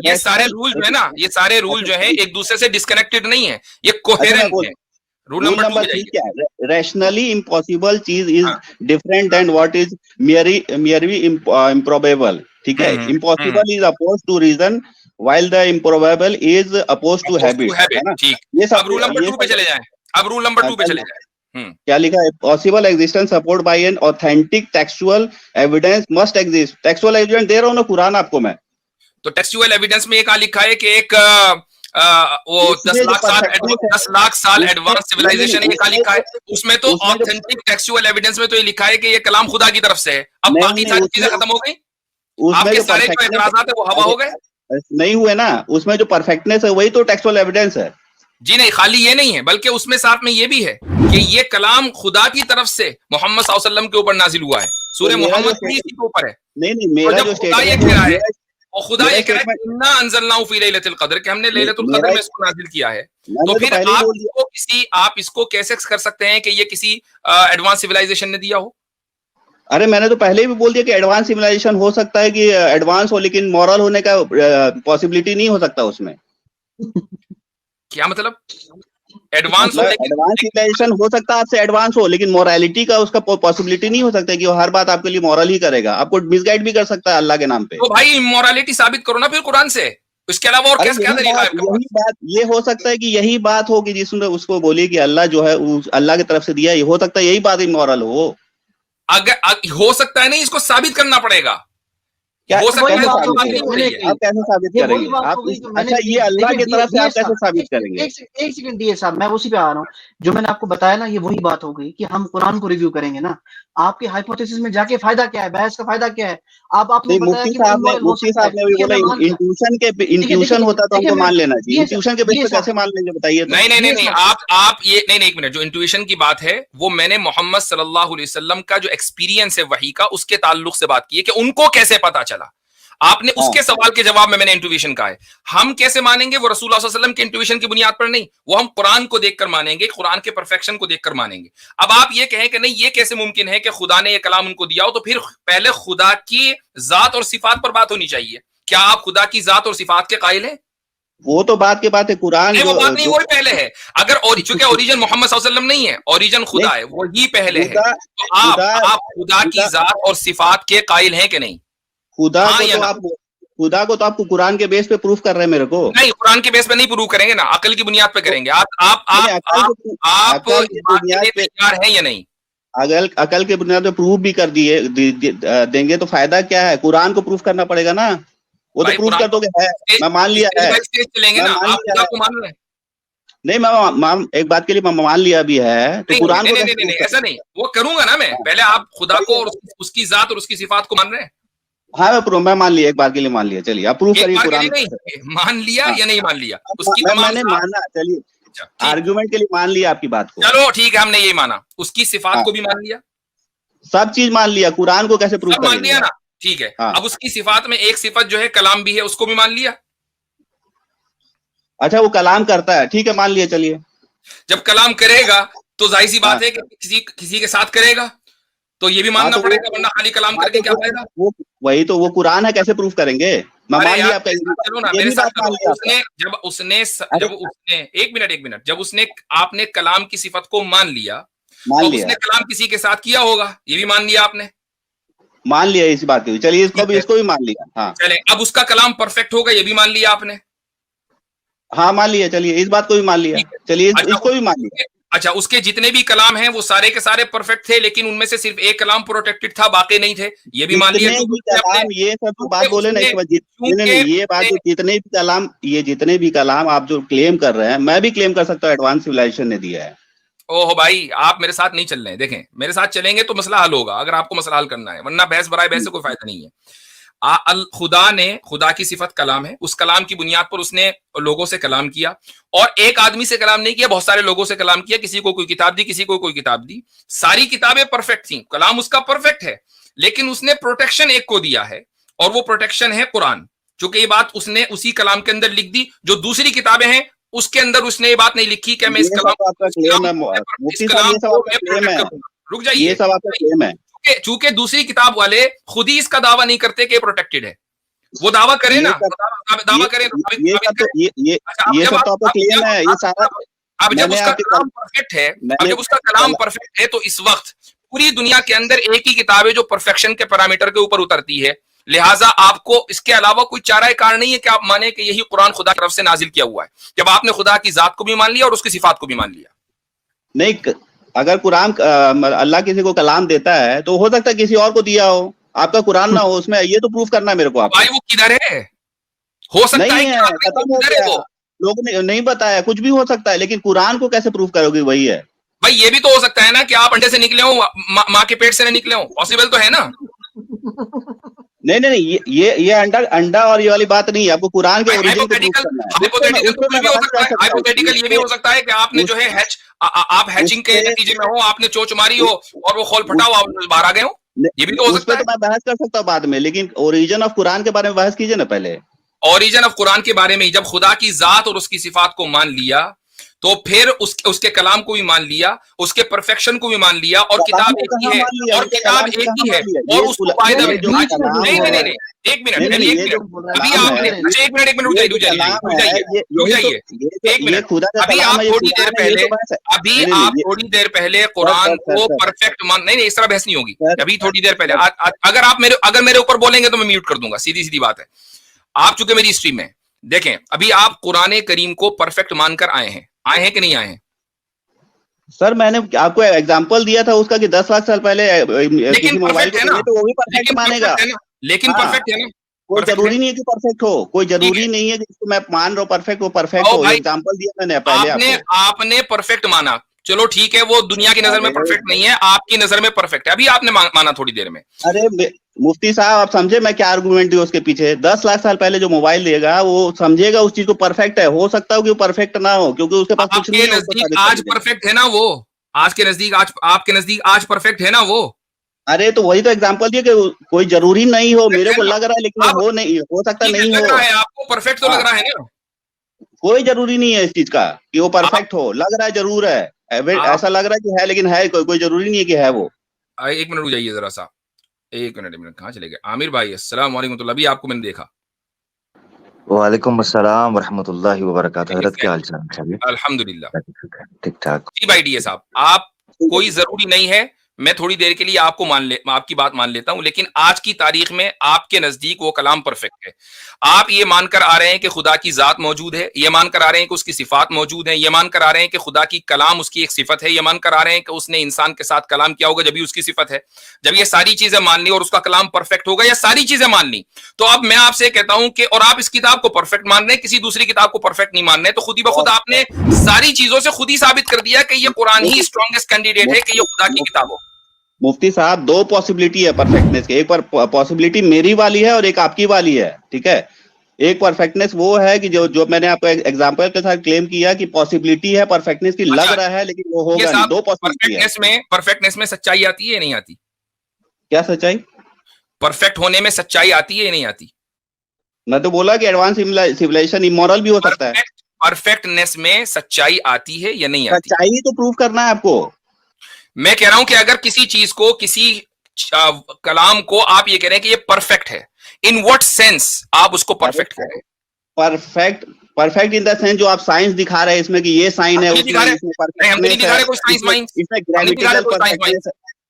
ये सारे रूल जो है ना, ये सारे रूल जो है एक दूसरे से डिस्कनेक्टेड नहीं है, ये कोहेरेंट है। रूल नंबर 3 क्या है?
रैशनली इम्पॉसिबल चीज is different than what is merely improbable। ठीक है, impossible is oppose to reason while the improbable is opposed to habit, है ना?
ठीक, ये सब रूल नंबर 2 पे चले जाएं। अब रूल नंबर 2 पे चले जाएं।
क्या लिखा है? Possible existence support by an authentic textual evidence must exist. Textual evidence दे रहा हूं ना कुरान आपको मैं,
तो टेक्सुअल एविडेंस में ये कहा लिखा है कि एक वो 10 लाख साल एडवांस सिविलाइजेशन ये कहा लिखा है, उसमें तो ऑथेंटिक टेक्सुअल एविडेंस में तो ये लिखा है कि ये कलाम खुदा की तरफ से है। अब बाकी सारी चीजें खत्म हो गई, आपके सारे जो एतराज़ात है वो हवा हो गए,
नहीं हुए ना। उसमें जो परफेक्टनेस है वही तो टेक्सुअल एविडेंस है
जी। नहीं, खाली ये नहीं है, बल्कि उसमें साथ में ये भी है कि ये कलाम खुदा की तरफ से मोहम्मद सल्लल्लाहु अलैहि वसल्लम के ऊपर नाजिल हुआ है। सूरह मोहम्मद के ऊपर है।
नहीं, मेरा जो
स्टेटमेंट है और खुदा ये कह रहा है इन्ना अंज़लनाहु फी लैलतिल क़द्र, कि हमने लैलतुल क़द्र में इसको नाजिल किया है। तो फिर आप इसको कैसे कर सकते हैं कि ये किसी एडवांस सिविलाइजेशन ने दिया हो?
अरे मैंने तो पहले भी बोल दिया कि एडवांस सिविलाइजेशन हो सकता है कि एडवांस हो, लेकिन मॉरल होने का पॉसिबिलिटी नहीं हो सकता उसमें।
क्या मतलब? एडवांस
सिविलाइजेशन हो सकता है आपसे एडवांस हो, लेकिन मोरालिटी का उसका पॉसिबिलिटी नहीं हो सकता कि वो हर बात आपके लिए मॉरल ही करेगा। आपको मिसगाइड भी कर सकता है अल्लाह के नाम पे।
तो भाई इमोरालिटी साबित करो ना फिर कुरान से, इसके अलावा और क्या तरीका है?
यही बात, ये हो सकता है कि यही बात हो कि जिसने उसको बोली कि अल्लाह जो है अल्लाह की तरफ से दिया, ये हो सकता है यही बात इमोरल हो।
अगर हो सकता है नहीं, इसको साबित करना पड़ेगा।
क्या
हो सकता है?
आप कैसे साबित करेंगे? आप अच्छा ये अल्लाह की तरफ से आप कैसे साबित करेंगे?
एक सेकंड दिए साहब, मैं उसी पे आ रहा हूँ। जो मैंने आपको बताया ना, ये वही बात हो गई कि हम कुरान को रिव्यू करेंगे ना। आपके हाइपोथेसिस में जाके फायदा क्या है? बहस का फायदा क्या है? आपने बताया कि
मुफ्ती साहब ने भी बोला इंट्यूशन होता तो हमको मान लेना चाहिए। इंट्यूशन के बेस पे कैसे मान लेंगे बताइए?
नहीं, आप ये नहीं, एक मिनट, जो इंट्यूशन की बात है वो मैंने मोहम्मद सल्लल्लाहु अलैहि वसल्लम का जो एक्सपीरियंस है वही का, उसके ताल्लुक से बात की है कि उनको कैसे पता चला। आपने उसके सवाल के जवाब में मैंने इंट्यूशन कहा है। हम कैसे मानेंगे? वो रसूलुल्लाह सल्लल्लाहु अलैहि वसल्लम के इंट्यूशन की बुनियाद पर नहीं, वो हम कुरान को देखकर मानेंगे, कुरान के परफेक्शन को देखकर मानेंगे। अब आप ये कहें कि नहीं, ये कैसे मुमकिन है कि खुदा ने ये कलाम उनको दिया हो, तो फिर पहले खुदा की जात और सिफात पर बात होनी चाहिए। क्या आप खुदा की जात और सिफात के कायल हैं?
वो तो बात के बात है, कुरान
वो बात नहीं, वो पहले है। अगर चूंकि ओरिजिन मोहम्मद सल्लल्लाहु अलैहि वसल्लम नहीं है, ओरिजिन खुदा है, वो ही पहले है। तो आप खुदा की जात और सिफात के कायल हैं कि नहीं?
खुदा को तो आपको कुरान के बेस पे प्रूफ कर रहे हैं मेरे को।
नहीं, कुरान के बेस पे नहीं प्रूफ करेंगे ना, अकल की बुनियाद पे करेंगे। आप तैयार हैं या नहीं?
अकल के बुनियाद पे प्रूफ भी कर देंगे तो फायदा क्या है? कुरान को प्रूफ करना पड़ेगा ना। वो तो प्रूफ कर दोगे है, मैं मान लिया है।
चलेंगे ना, आप खुदा को मान रहे हैं?
नहीं, मैं एक बात के लिए मैं मान लिया भी है, तो कुरान को
नहीं, ऐसा नहीं, वो करूंगा ना मैं। पहले आप खुदा को और उसकी जात और उसकी सिफात को मान रहे हैं?
हाँ मैं मान लिया, एक बार के लिए मान लिया, चलिए आप प्रूव करिए कुरान।
मान लिया या नहीं मान लिया उसकी
मैंने माना, चलिए आर्गुमेंट के लिए मान लिया आपकी बात को।
चलो ठीक है, हमने ये माना, उसकी सिफात को भी मान लिया,
सब चीज मान लिया, कुरान को कैसे प्रूव करेंगे?
मान लिया ना, ठीक है। अब उसकी सिफात में एक सिफत जो है कलाम भी है, उसको भी मान लिया।
अच्छा वो कलाम करता है, ठीक है मान लिया, चलिए।
जब कलाम करेगा तो जाहिर सी बात है कि किसी के साथ करेगा, तो ये भी मानना पड़ेगा, वरना खाली कलाम करके क्या फायदा?
वही तो वो कुरान है, कैसे प्रूफ करेंगे? मैं मान लिया आपका,
चलो ना मेरे साथ चलो। उसने एक मिनट जब उसने आपने कलाम की सिफत को मान लिया तो उसने कलाम किसी के साथ किया होगा, ये भी मान लिया आपने?
मान लिया इस बात की, चलिए इसको भी मान लिया। हाँ
चले, अब उसका कलाम परफेक्ट होगा, ये भी मान लिया आपने?
हाँ मान लिया, चलिए इस बात को भी मान लिया, चलिए इसको भी मान लिया।
अच्छा, उसके जितने भी कलाम हैं वो सारे के सारे परफेक्ट थे, लेकिन उनमें से सिर्फ एक कलाम प्रोटेक्टेड था, बाकी नहीं थे, ये भी मान लिया।
ये सब बात बोले ना, ये बात जितने भी कलाम आप जो क्लेम कर रहे हैं, मैं भी क्लेम कर सकता हूँ एडवांस सिविलाइजेशन ने दिया है।
ओहो भाई, आप मेरे साथ नहीं चल रहे हैं। देखें, मेरे साथ चलेंगे तो मसला हल होगा, अगर आपको मसला हल करना है, वरना बहस बराए बहस से कोई फायदा नहीं है। खुदा की सिफत कलाम है, उस कलाम की बुनियाद पर उसने लोगों से कलाम किया, और एक आदमी से कलाम नहीं किया, बहुत सारे लोगों से कलाम किया, किसी को कोई किताब दी, किसी को कोई किताब दी, सारी किताबें परफेक्ट थी, कलाम उसका परफेक्ट है, लेकिन उसने प्रोटेक्शन एक को दिया है, और वो प्रोटेक्शन है कुरान। चूंकि ये बात उसने उसी कलाम के अंदर लिख दी, जो दूसरी किताबें हैं उसके अंदर उसने ये बात नहीं लिखी कि मैं इस कलाम रुक जाइए, चूंकि दूसरी किताब वाले खुद ही इसका दावा नहीं करते कि प्रोटेक्टेड है, वो दावा करे ना, दावा करे। अब जब उसका कलाम परफेक्ट है, तो इस वक्त पूरी दुनिया के अंदर एक ही किताब है जो परफेक्शन के पैरामीटर के ऊपर उतरती है, लिहाजा आपको इसके अलावा कोई चारा कार नहीं है कि आप माने कि यही कुरान खुदा की तरफ से नाजिल किया हुआ है, जब आपने खुदा की जात को भी मान लिया और उसकी सिफात को भी मान लिया।
नहीं, अगर कुरान अल्लाह किसी को कलाम देता है तो हो सकता है किसी और को दिया हो, आपका कुरान ना हो उसमें, ये तो प्रूफ करना है मेरे को। आप
भाई वो किधर है? हो सकता
नहीं है, खत्म हो गया, लोगों ने नहीं बताया, कुछ भी हो सकता है, लेकिन कुरान को कैसे प्रूफ करोगे? वही है
भाई, ये भी तो हो सकता है ना कि आप अंडे से निकले हो, माँ के पेट से नहीं निकले हो, पॉसिबल तो है ना?
नहीं, ये अंडा और ये वाली बात नहीं है, आपको कुरान के ओरिजिन को प्रूफ करना है।
हाइपोथेटिकल ये भी हो सकता है कि आपने जो है आप हैचिंग के नतीजे में हो, आपने चोच मारी हो और वो खोल फटा हो, आप बाहर आ गए हो, ये भी तो हो सकता है।
तो मैं बहस कर सकता हूँ बाद में, लेकिन ओरिजिन ऑफ कुरान के बारे में बहस कीजिए ना पहले।
ओरिजिन ऑफ कुरान के बारे में, जब खुदा की जात और उसकी सिफात को मान लिया तो फिर उसके कलाम को भी मान लिया, उसके परफेक्शन को भी मान लिया, और किताब एक ही है, और किताब एक ही है, और उसको वायदा नहीं, एक मिनट अभी आपने, एक मिनट रुक जाइए, एक मिनट, अभी आप थोड़ी देर पहले कुरान को परफेक्ट मान, नहीं इस तरह बहस नहीं होगी, अभी थोड़ी देर पहले अगर मेरे ऊपर बोलेंगे तो मैं म्यूट कर दूंगा, सीधी सीधी बात है। आप चूंकि मेरी स्ट्रीम में देखें, अभी आप कुरान करीम को परफेक्ट मानकर आए हैं कि नहीं आए हैं?
सर मैंने आपको एग्जांपल दिया था उसका कि 10 लाख साल पहले
किसी मोबाइल को
तो वो भी परफेक्ट मानेगा,
लेकिन परफेक्ट है ना,
कोई जरूरी नहीं है कि परफेक्ट हो, कोई जरूरी नहीं है कि जिसको मैं मान रहा हूँ परफेक्ट हो, परफेक्ट हो। एग्जांपल दिया मैंने पहले,
आपने परफेक्ट माना, चलो ठीक है, वो दुनिया की नजर में परफेक्ट नहीं है, आपकी नजर में परफेक्ट है, अभी आपने माना थोड़ी देर में।
अरे मुफ्ती साहब आप समझे मैं क्या आर्गुमेंट दिया उसके पीछे? 10 लाख साल पहले जो मोबाइल देगा वो समझेगा उस चीज को परफेक्ट है, हो सकता है कि वो परफेक्ट ना हो, क्योंकि उसके पास कुछ नहीं है।
आज परफेक्ट है ना वो, आज के नजदीक आपके नजदीक आज परफेक्ट है ना वो।
अरे तो वही तो एग्जांपल दिया कि कोई जरूरी नहीं हो, मेरे को लग रहा है, लेकिन वो नहीं हो सकता, नहीं हो,
आपको परफेक्ट तो लग रहा है ना,
कोई जरूरी नहीं है इस चीज का कि वो परफेक्ट हो, लग रहा है जरूर है, ऐसा लग रहा है कि है, लेकिन है कोई जरूरी नहीं है कि है वो।
एक मिनट रुक जाइए जरा सा, एक मिनट कहाँ चले गए? आमिर भाई अस्सलाम वालेकुम, अभी आपको मैंने देखा।
वालेकुम अस्सलाम वरहमतुल्लाहि वबरकातुहू। हज़रत क्या हाल चाल है?
अल्हम्दुलिल्लाह
ठीक ठाक।
जी भाई डीए साहब, आप कोई जरूरी नहीं है, मैं थोड़ी देर के लिए आपकी बात मान लेता हूं, लेकिन आज की तारीख में आपके नजदीक वो कलाम परफेक्ट है। आप ये मानकर आ रहे हैं कि खुदा की जात मौजूद है, ये मानकर आ रहे हैं कि उसकी सिफात मौजूद है, ये मानकर आ रहे हैं कि खुदा की कलाम उसकी एक सिफत है, ये मानकर आ रहे हैं कि उसने इंसान के साथ कलाम किया होगा जब भी उसकी सिफत है। जब ये सारी चीजें मान ली और उसका कलाम परफेक्ट होगा, या सारी चीजें मान ली, तो अब मैं आपसे कहता हूं कि, और आप इस किताब को परफेक्ट मान रहे हैं, किसी दूसरी किताब को परफेक्ट नहीं मान रहे, तो खुद ही बखुद आपने सारी चीजों से खुद ही साबित कर दिया कि ये कुरान ही स्ट्रॉन्गेस्ट कैंडिडेट है कि ये खुदा की किताब हो।
मुफ्ती साहब, दो पॉसिबिलिटी है परफेक्टनेस के। एक पर पॉसिबिलिटी मेरी वाली है और एक आपकी वाली है, ठीक है। एक परफेक्टनेस वो है कि जो मैंने आपको एग्जांपल के साथ क्लेम किया कि पॉसिबिलिटी है परफेक्टनेस की, लग रहा है लेकिन वो होगा नहीं। दो पॉसिबिलिटी है।
परफेक्टनेस में सच्चाई आती है या नहीं आती?
क्या सच्चाई?
परफेक्ट होने में सच्चाई आती है या नहीं आती?
मैं तो बोला कि एडवांस सिविलाइजेशन इमोरल भी हो सकता है।
परफेक्टनेस में सच्चाई आती है या नहीं आती?
सच्चाई तो प्रूव करना है आपको।
मैं कह रहा हूं कि अगर किसी चीज को, किसी कलाम को आप ये कह रहे हैं कि ये परफेक्ट है, इन व्हाट सेंस आप उसको परफेक्ट कह रहे हैं?
परफेक्ट इन द सेंस जो आप साइंस दिखा रहे हैं इसमें कि ये साइन है,
उसमें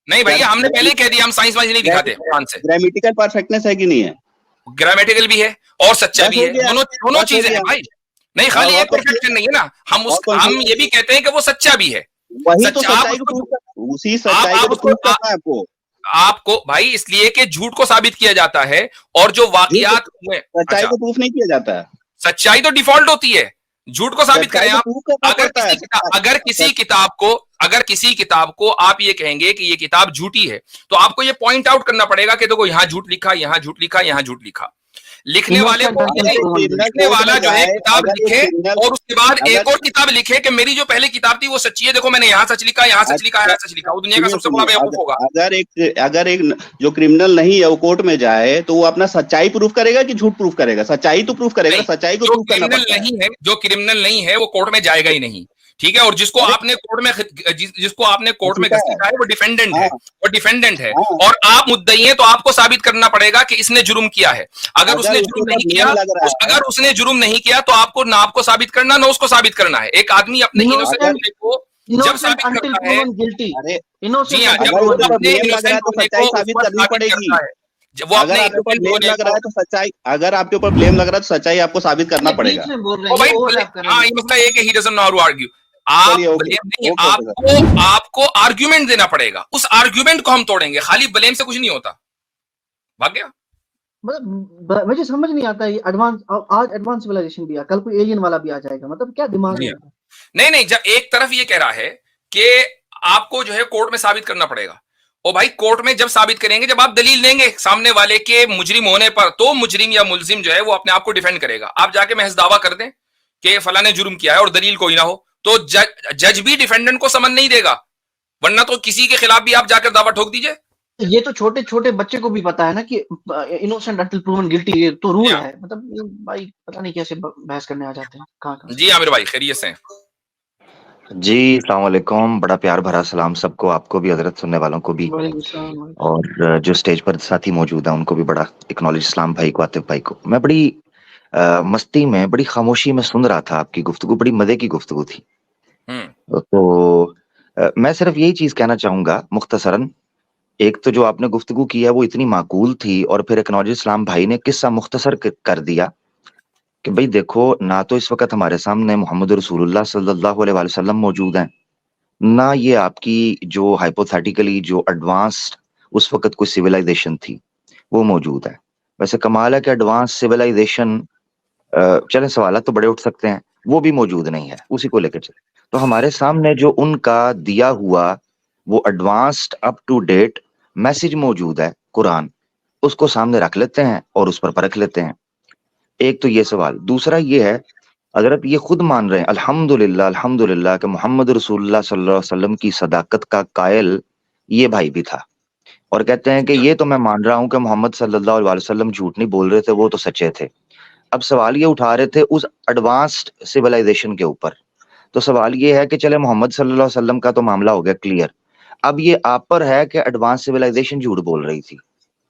नहीं भैया, हमने पहले कह दिया हम साइंस वाइंस नहीं दिखाते।
ग्रामेटिकल परफेक्टनेस है कि नहीं है?
ग्रामेटिकल भी है और सच्चा भी है, दोनों चीजें हैं भाई। नहीं, खाली एक परफेक्शन नहीं है ना। हम ये भी कहते हैं कि वो सच्चा भी है।
वही तो सच्चाई को, उसी सच्चाई को प्रूव करना है
आपको भाई, इसलिए कि झूठ को साबित किया जाता है और जो वाकयात हुए,
सच्चाई को प्रूफ नहीं किया जाता है।
सच्चाई तो डिफॉल्ट होती है, झूठ को साबित करें आप। अगर किसी किताब को आप ये कहेंगे कि ये किताब झूठी है, तो आपको ये पॉइंट आउट करना पड़ेगा कि देखो यहाँ झूठ लिखा, यहाँ झूठ लिखा, यहाँ झूठ लिखा। लिखने वाला जो है किताब लिखे और उसके बाद एक और किताब लिखे कि मेरी जो पहले किताब थी वो सच्ची है, देखो मैंने यहाँ सच लिखा, यहाँ सच लिखा, यहाँ सच लिखा। वो दुनिया का सबसे बड़ा बेवकूफ होगा।
अगर एक जो क्रिमिनल नहीं है वो कोर्ट में जाए तो वो अपना सच्चाई प्रूफ करेगा कि झूठ प्रूफ करेगा? सच्चाई तो प्रूफ करेगा, सच्चाई को प्रूफ करना पड़ता है।
जो क्रिमिनल नहीं है वो कोर्ट में जाएगा ही नहीं, ठीक है। और जिसको आपने कोर्ट में घसीटा है वो डिफेंडेंट है, और आप मुद्दई हैं, तो आपको साबित करना पड़ेगा कि इसने जुर्म किया है। अगर उसने जुर्म नहीं किया तो आपको ना आपको साबित करना, ना उसको साबित करना है। एक आदमी अपने इनोसेंट को जब साबित करता है, जी हाँ, जब वो अपने इनोसेंट होने को साबित करता है, जब वो अपने
अगर आपके ऊपर ब्लेम लग रहा है तो सच्चाई, अगर आपके ऊपर ब्लेम लग रहा है तो सच्चाई आपको साबित करना पड़ेगा।
ये मसला एक है, he doesn't know how to argue। आपको आर्ग्यूमेंट देना पड़ेगा, उस आर्ग्यूमेंट को हम तोड़ेंगे। खाली ब्लेम से कुछ नहीं होता। भाग गया।
मतलब मुझे समझ नहीं आता ये आज एडवांस सिविलाइजेशन भी आ, कल कोई एलियन वाला भी आ जाएगा। मतलब क्या दिमाग है?
नहीं, जब एक तरफ ये कह रहा है कि आपको जो है कोर्ट में साबित करना पड़ेगा, और भाई कोर्ट में जब साबित करेंगे, जब आप दलील देंगे सामने वाले के मुजरिम होने पर, तो मुजरिम या मुलजिम जो है वो अपने आप को डिफेंड करेगा। आप जाके महज दावा कर दें कि फला ने जुर्म किया है और दलील कोई ना हो, तो जज भी डिफेंडेंट को समन नहीं देगा, वरना तो किसी के खिलाफ भी आप जाकर दावा ठोक दीजिए।
ये तो छोटे छोटे बच्चे को भी पता है ना कि इनोसेंट अंटिल प्रूवन गिल्टी, ये तो रूल है। मतलब भाई पता नहीं कैसे बहस करने आ जाते हैं। कहाँ
जी आमिर भाई, खैरियत से?
जी अस्सलाम वालेकुम, बड़ा प्यार भरा सलाम सबको, आपको भी, हजरत सुनने वालों को भी, और जो स्टेज पर साथी मौजूद है उनको भी बड़ा एक्नॉलेज, इस्लाम भाई को, आतिफ भाई को। मैं बड़ी मस्ती में, बड़ी खामोशी में सुन रहा था आपकी गुफ्तगू, बड़ी मजे की गुफ्तगू थी। तो मैं सिर्फ यही चीज कहना चाहूंगा मुख्तसरन, एक तो जो आपने गुफ्तगू की है वो इतनी माकूल थी, और फिर एक्नॉलेज इस्लाम भाई ने किस्सा मुख्तसर कर दिया कि भाई देखो, ना तो इस वक्त हमारे सामने मोहम्मद रसूलुल्लाह सल्लल्लाहु अलैहि वसल्लम मौजूद हैं, ना ये आपकी जो हाइपोथेटिकली जो एडवांस्ड उस वक्त कोई सिविलाइजेशन थी वो मौजूद है। वैसे कमाल है कि एडवांस सिविलाइजेशन, चलें सवाल तो बड़े उठ सकते हैं, वो भी मौजूद नहीं है, उसी को लेकर चले। तो हमारे सामने जो उनका दिया हुआ वो advanced up to date message मौजूद है, कुरान, उसको सामने रख लेते हैं और उस पर परख लेते हैं। एक तो ये सवाल। दूसरा ये है, हजरत ये खुद मान रहे हैं अल्हम्दुलिल्लाह कि मोहम्मद रसूलुल्लाह सल्लल्लाहु अलैहि वसल्लम की सदाकत का कायल ये भाई भी था, और कहते हैं कि ये तो मैं मान रहा हूं कि मोहम्मद सल्लल्लाहु अलैहि वसल्लम झूठ नहीं बोल रहे थे, वो तो सच्चे थे। अब सवाल ये उठा रहे थे उस एडवांस्ड सिविलाइजेशन के ऊपर। तो सवाल ये है कि चले मोहम्मद सल्लल्लाहु अलैहि वसल्लम का तो मामला हो गया क्लियर, अब ये आप पर है कि एडवांस सिविलाइजेशन झूठ बोल रही थी,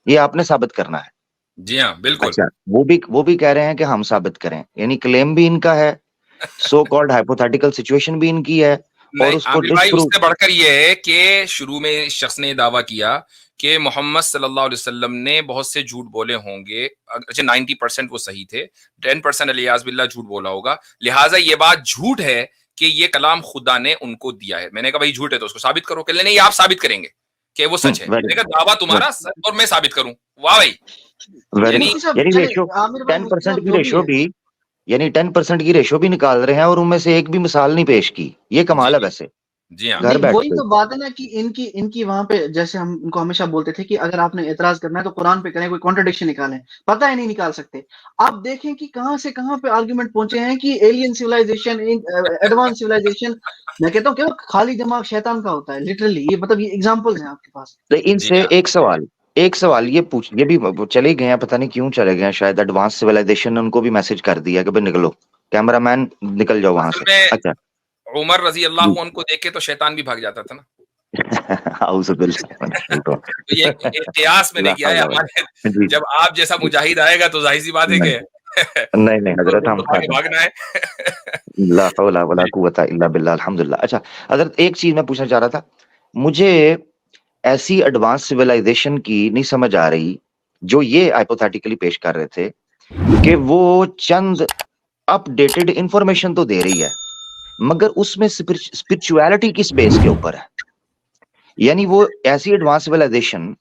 ये आपने साबित करना है।
जी हाँ बिल्कुल।
अच्छा, वो भी कह रहे हैं कि हम साबित करें, यानी क्लेम भी इनका है, सो कॉल्ड हाइपोथेटिकल सिचुएशन भी इनकी है, और उसको
भाई उससे बढ़कर ये है कि शुरू में इस शख्स ने दावा किया कि मोहम्मद सल्लल्लाहु अलैहि वसल्लम ने बहुत से झूठ बोले होंगे। अच्छा 90% वो सही थे, 10% अलियाज़ बिल्लाह झूठ बोला होगा, लिहाजा ये बात झूठ है कि ये कलाम खुदा ने उनको दिया है। मैंने कहा भाई झूठ है तो उसको साबित करो। कहने नहीं, आप साबित करेंगे कि वो सच है। मैंने कहा दावा तुम्हारा और मैं साबित करूं। वाह भाई,
यानी रेशो 10% की रेशो भी, यानी 10% की रेशो भी निकाल रहे हैं और उनमें से एक भी मिसाल नहीं पेश की, ये कमाल है। वैसे
जी हाँ,
घर बैठ
वही
के।
तो बात है ना कि इनकी वहां पे, जैसे हम इनको हमेशा बोलते थे कि अगर आपने एतराज करना है तो कुरान पे करें, कोई कॉन्ट्रडिक्शन निकालें, पता ही नहीं निकाल सकते। आप देखें कि कहां से कहां पे आर्गुमेंट पहुंचे हैं कि एलियन सिविलाइजेशन, एडवांस सिविलाइजेशन। मैं कहता हूँ कि खाली दिमाग शैतान का होता है, लिटरली। ये मतलब ये एग्जांपल्स हैं आपके पास।
तो
जी
इनसे
हाँ,
एक सवाल ये पूछ, ये भी वो चले गए हैं, पता नहीं क्यों चले गए हैं, शायद एडवांस सिविलाइजेशन ने उनको भी मैसेज कर दिया कि भाई निकलो, कैमरामैन निकल जाओ वहां
असल
से।
में
अच्छा
उमर रजी अल्लाह
जी।
अन्हु को देख के तो शैतान भी भाग जाता था ना। तो ये इतिहास मैंने
ला
किया है
हौला
हमारे।
वला जी
जब आप जैसा
जी।
मुजाहिद आएगा तो जाहिर सी बात है
नहीं
कि
नहीं नहीं हजरत,
वो
हम
तो आगे भागना है।
ला हौला वला
जी,
कुव्वता इल्ला बिल्लाह, अल्हम्दुलिल्लाह। अच्छा हजरत, एक चीज मैं पूछना चाह रहा था, मुझे ऐसी एडवांस सिविलाइजेशन की नहीं समझ आ रही जो ये हाइपोथेटिकली पेश कर रहे थे कि वो चंद अपडेटेड इंफॉर्मेशन तो दे रही है, मगर उसमें स्पिरिचुअलिटी किस बेस के ऊपर है? यानी वो ऐसी एडवांस सिविलाइजेशन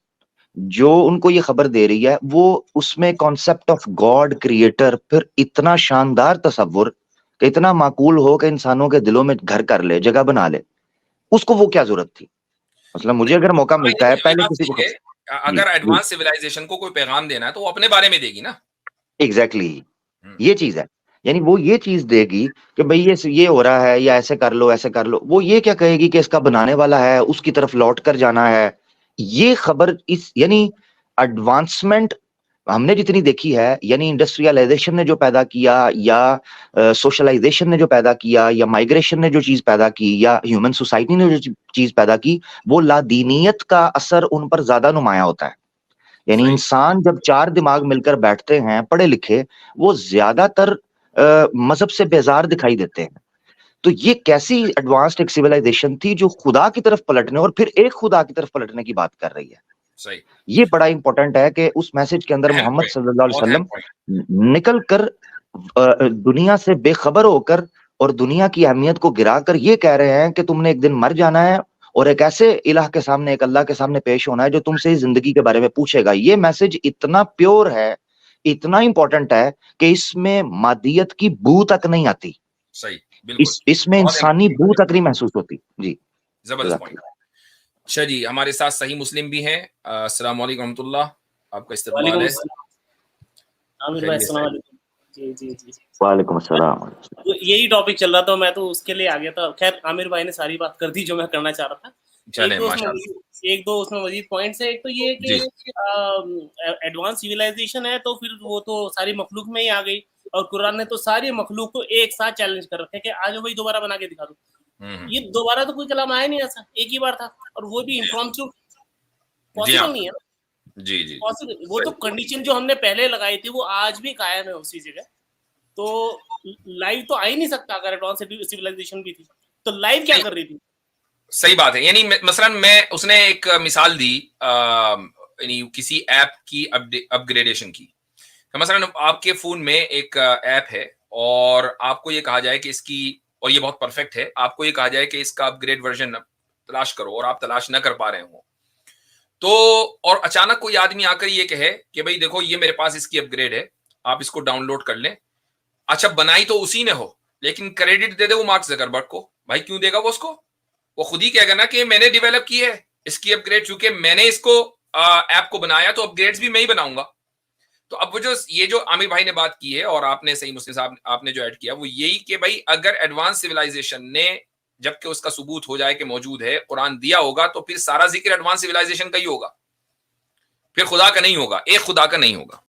जो उनको ये खबर दे रही है, वो उसमें कॉन्सेप्ट ऑफ गॉड क्रिएटर, फिर इतना शानदार तसव्वुर कि इतना माकूल हो कि इंसानों के दिलों में घर कर ले, जगह बना ले, उसको वो क्या जरूरत थी? मतलब मुझे
नहीं,
अगर मौका
हाँ,
मिलता है
ये
पहले
बात
किसी को
सही है।
जी
अगर
जी
एडवांस सिविलाइजेशन को कोई पैगाम देना है तो वो अपने बारे में देगी ना।
एग्जैक्टली
हुँ,
ये चीज है। यानी वो ये चीज देगी कि भाई ये हो रहा है, या ऐसे कर लो ऐसे कर लो। वो ये क्या कहेगी कि इसका बनाने वाला है, उसकी तरफ लौट कर जाना है। ये खबर इस यानी एडवांसमेंट हमने जितनी देखी है, यानी इंडस्ट्रियलाइजेशन ने जो पैदा किया, या सोशलाइजेशन ने जो पैदा किया, या माइग्रेशन ने जो चीज पैदा की, या ह्यूमन सोसाइटी ने जो चीज पैदा की, वो लादीनियत का असर उन पर ज्यादा नुमाया होता है। यानी
सही।
इंसान जब चार दिमाग मिलकर बैठते हैं पढ़े लिखे, वो ज्यादातर मजहब से बेजार दिखाई देते हैं। तो ये कैसी एडवांस्ड एक सिविलाइजेशन थी जो खुदा की तरफ पलटने और फिर एक खुदा की तरफ पलटने की बात कर रही है?
सही।
ये बड़ा इंपॉर्टेंट है कि उस मैसेज के अंदर
अहम
मोहम्मद
पॉइंट,
सल्लल्लाहु अलैहि
बहुत अहम पॉइंट।
वसल्लम निकल कर दुनिया से बेखबर होकर और दुनिया की अहमियत को गिराकर ये कह रहे हैं कि तुमने एक दिन मर जाना है और एक ऐसे इलाह के सामने, एक अल्लाह के सामने पेश होना है जो तुमसे इस जिंदगी के बारे में पूछेगा। ये मैसेज इतना प्योर है, इतना इंपॉर्टेंट है कि इसमें मादियत की बू तक नहीं आती,
सही, बिल्कुल।
इसमें
बहुत अहम
इंसानी बू
पॉइंट,
तक नहीं महसूस होती। जी
ज़बरदस्त पॉइंट।
जज़ाकल्लाह।
अच्छा जी, हमारे साथ सही मुस्लिम भी हैं। अस्सलाम वालेकुम रहमतुल्लाह, आपका इस्तकबाल
वालेकुम
है।
अस्सलाम। आमिर भाई
खैरियत
अस्सलाम
से?
वालेकुम। जी जी जी।
वालेकुम अस्सलाम।
तो यही टॉपिक चल रहा था, मैं तो उसके लिए आ गया था। खैर आमिर भाई ने सारी बात कर दी जो मैं करना चाह रहा था।
चलें, माशाअल्लाह।
एक दो उसमें मजीद पॉइंट्स है। एक तो ये
जी,
कि एडवांस सिविलाइजेशन है तो फिर वो तो सारी मखलूक में ही आ गई, और कुरान ने तो सारी मखलूक को एक साथ चैलेंज कर रखे कि आज वही दोबारा बना के दिखा दो। ये दोबारा तो कोई कलाम आया नहीं ऐसा, एक ही बार था, और वो भी इम्प्रॉम्प्टू।
जी हाँ,
पॉसिबल नहीं है ना।
जी, जी,
पॉसिबल, वो तो
सही।
कंडीशन जो हमने पहले लगाई थी वो आज भी कायम है उसी जगह। तो लाइव तो आ ही नहीं सकता अगर एडवांस सिविलाइजेशन भी थी, तो लाइव क्या
नहीं,
कर रही थी?
सही बात है। यानी मसलन मैं उसने एक मिसाल दी यानी किसी ऐप की अपग्रेडेशन की। तो मसलन आपके फ़ोन में एक ऐप है और आपको ये कहा जाए कि इसकी, और ये बहुत परफेक्ट है, आपको ये कहा जाए कि इसका अपग्रेड वर्ज़न तलाश करो और आप तलाश ना कर पा रहे हो। तो और अचानक कोई आदमी आकर ये कहे कि भई देखो ये मेरे पास इसकी अपग्रेड है, आप इसको डाउनलोड कर लें। अच्छा, बनाई तो उसी ने हो, लेकिन क्रेडिट दे दे वो मार्क ज़करबर्ग को। भाई क्यों देगा वो उसको? वो खुद ही कहेगा ना कि मैंने डेवलप की है इसकी अपग्रेड, चूंकि मैंने इसको ऐप को बनाया तो अपग्रेड्स भी मैं ही बनाऊंगा। तो अब वो जो ये जो आमिर भाई ने बात की है और आपने सही मुस्लिम साहब आपने जो ऐड किया वो यही कि भाई अगर एडवांस सिविलाइजेशन ने, जबकि उसका सबूत हो जाए कि मौजूद है, कुरान दिया होगा, तो फिर सारा जिक्र एडवांस सिविलाइजेशन का ही होगा, फिर खुदा का नहीं होगा, एक खुदा का नहीं होगा।